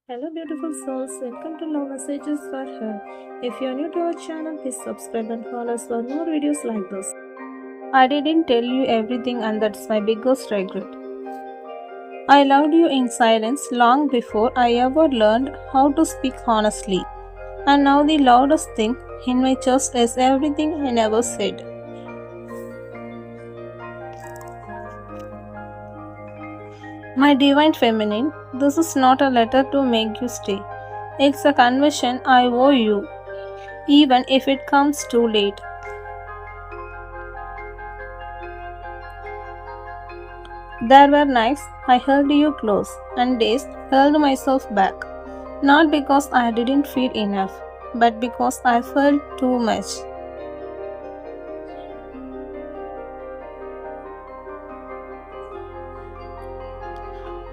Hello, beautiful souls. Welcome to Love Messages for Her. If you're new to our channel, please subscribe and follow us for more videos like this. I didn't tell you everything, and that's my biggest regret. I loved you in silence long before I ever learned how to speak honestly. And now the loudest thing in my chest is everything I never said. My divine feminine, this is not a letter to make you stay. It's a confession I owe you, even if it comes too late. There were nights I held you close and days held myself back, not because I didn't feel enough, but because I felt too much.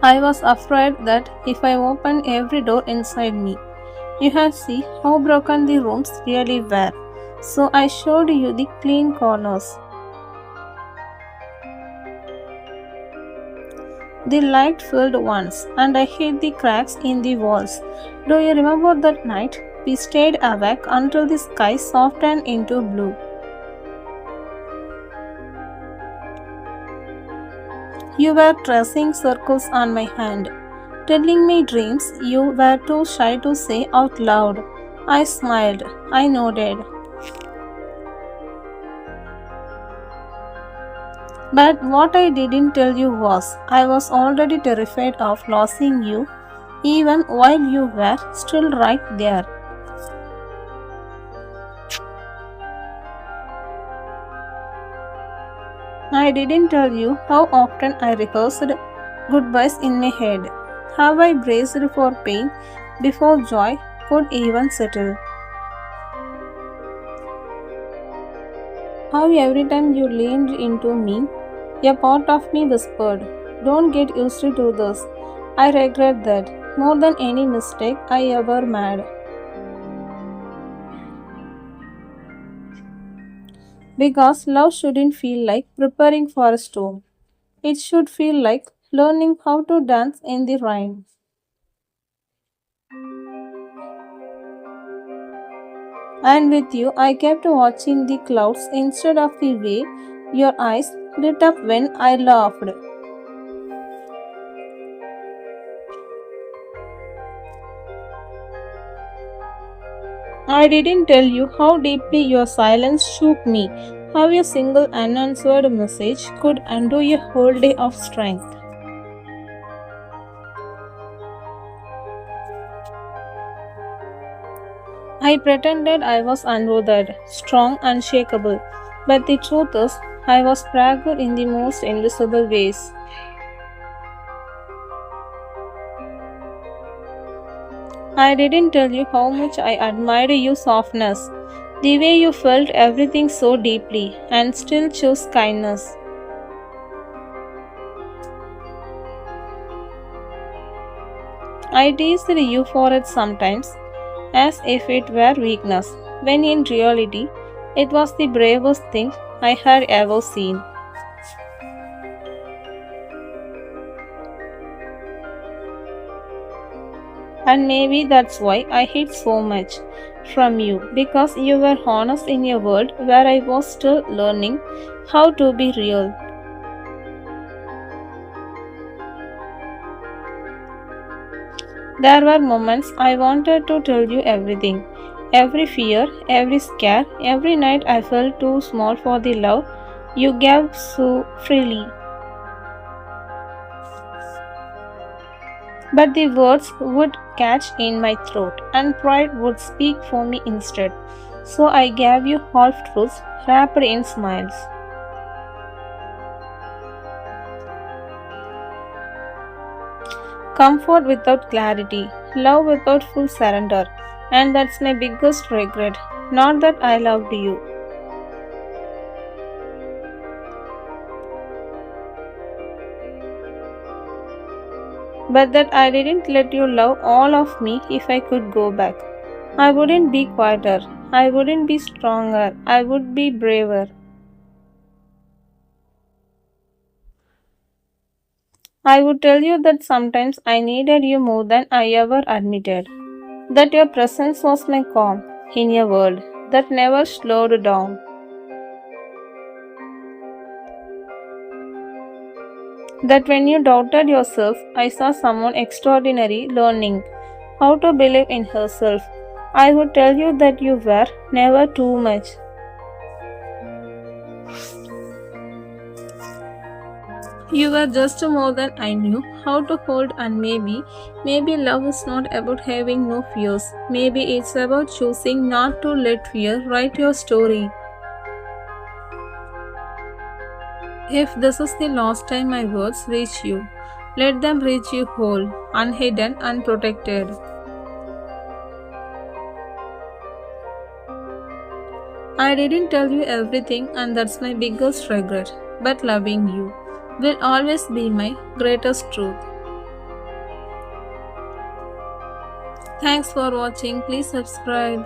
I was afraid that if I opened every door inside me, you had see how broken the rooms really were. So I showed you the clean corners, the light filled ones, and I hid the cracks in the walls. Do you remember that night? We stayed awake until the sky softened into blue. You were tracing circles on my hand, telling me dreams you were too shy to say out loud. I smiled, I nodded. But what I didn't tell you was I was already terrified of losing you, even while you were still right there. I didn't tell you how often I rehearsed goodbyes in my head, how I braced for pain before joy could even settle, how every time you leaned into me, a part of me whispered, "Don't get used to this." I regret that more than any mistake I ever made. Because love shouldn't feel like preparing for a storm. It should feel like learning how to dance in the rain. And with you, I kept watching the clouds instead of the way your eyes lit up when I laughed. I didn't tell you how deeply your silence shook me, how a single unanswered message could undo a whole day of strength. I pretended I was unbothered, strong, unshakable, but the truth is, I was fragile in the most invisible ways. I didn't tell you how much I admired your softness, the way you felt everything so deeply and still chose kindness. I teased you for it sometimes, as if it were weakness, when in reality, it was the bravest thing I had ever seen. And maybe that's why I hid so much from you, because you were honest in a world where I was still learning how to be real. There were moments I wanted to tell you everything, every fear, every scare, every night I felt too small for the love you gave so freely. But the words would catch in my throat, and pride would speak for me instead. So I gave you half truths wrapped in smiles. Comfort without clarity, love without full surrender, and that's my biggest regret. Not that I loved you, but that I didn't let you love all of me if I could go back. I wouldn't be quieter, I wouldn't be stronger, I would be braver. I would tell you that sometimes I needed you more than I ever admitted. That your presence was my calm in a world that never slowed down. That when you doubted yourself, I saw someone extraordinary learning how to believe in herself. I would tell you that you were never too much. You were just more than I knew how to hold, and maybe love is not about having no fears. Maybe it's about choosing not to let fear write your story. If this is the last time my words reach you, let them reach you whole, unhidden, unprotected. I didn't tell you everything, and that's my biggest regret. But loving you will always be my greatest truth. Thanks for watching. Please subscribe.